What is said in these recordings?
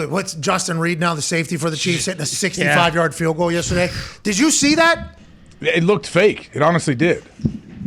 what's Justin Reid now, the safety for the Chiefs, hitting a 65-yard field goal yesterday. Did you see that? It looked fake. It honestly did.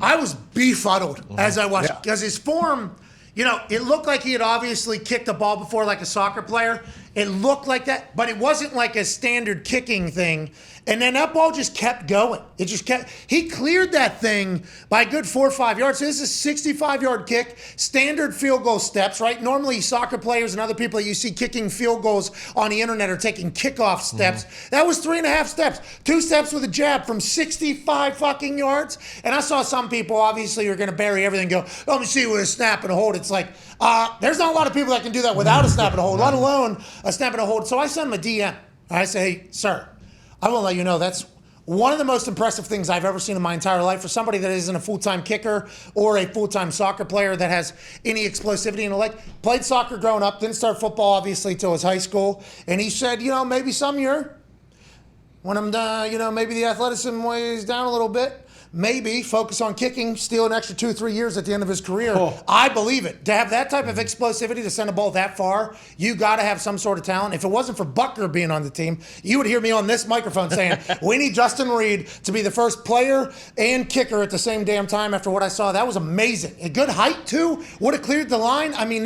I was befuddled as I watched because his form, it looked like he had obviously kicked a ball before like a soccer player. It looked like that, but it wasn't like a standard kicking thing. And then that ball just kept going. He cleared that thing by a good 4 or 5 yards. So this is a 65-yard kick, standard field goal steps, right? Normally soccer players and other people that you see kicking field goals on the internet are taking kickoff steps. That was 3.5 steps. 2 steps with a jab from 65 fucking yards. And I saw some people obviously are going to bury everything and go, let me see with a snap and a hold. It's like, there's not a lot of people that can do that without a snap and a hold, let alone a snap and a hold. So I sent him a DM. I say, hey, sir, I will let you know that's one of the most impressive things I've ever seen in my entire life for somebody that isn't a full-time kicker or a full-time soccer player that has any explosivity in the leg. Played soccer growing up, didn't start football obviously till his high school. And he said, maybe some year when I'm done, maybe the athleticism weighs down a little bit. Maybe focus on kicking, steal an extra 2-3 years at the end of his career. I believe it. To have that type of explosivity to send a ball that far, you got to have some sort of talent. If it wasn't for Butker being on the team, you would hear me on this microphone saying, we need Justin Reid to be the first player and kicker at the same damn time after what I saw. That was amazing. A good height, too. Would have cleared the line. I mean,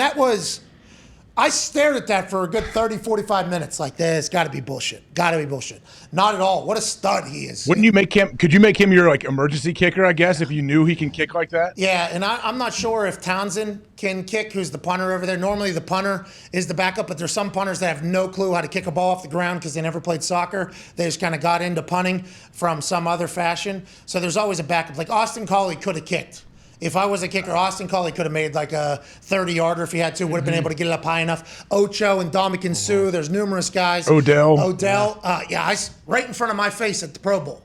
I stared at that for a good 30, 45 minutes like this. Got to be bullshit. Got to be bullshit. Not at all. What a stud he is. Could you make him your emergency kicker, I guess, if you knew he can kick like that? Yeah, and I'm not sure if Townsend can kick, who's the punter over there. Normally the punter is the backup, but there's some punters that have no clue how to kick a ball off the ground because they never played soccer. They just kind of got into punting from some other fashion. So there's always a backup. Like Austin Collie could have kicked. If I was a kicker, Austin Collie could have made like a 30-yarder if he had to. Would have been able to get it up high enough. Ocho and Dominican Sue. There's numerous guys. Odell. Right in front of my face at the Pro Bowl.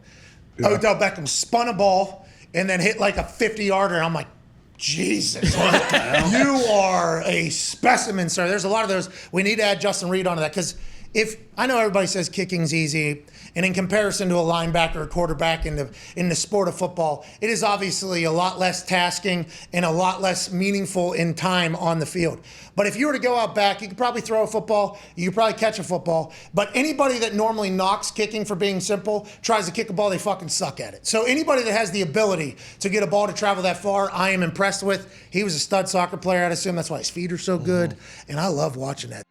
Yeah. Odell Beckham spun a ball and then hit like a 50-yarder. And I'm like, Jesus, you are a specimen, sir. There's a lot of those. We need to add Justin Reid onto that because I know everybody says kicking's easy, and in comparison to a linebacker or quarterback in the sport of football, it is obviously a lot less tasking and a lot less meaningful in time on the field. But if you were to go out back, you could probably throw a football, you could probably catch a football, but anybody that normally knocks kicking for being simple tries to kick a ball, they fucking suck at it. So anybody that has the ability to get a ball to travel that far, I am impressed with. He was a stud soccer player, I'd assume that's why his feet are so good, and I love watching that.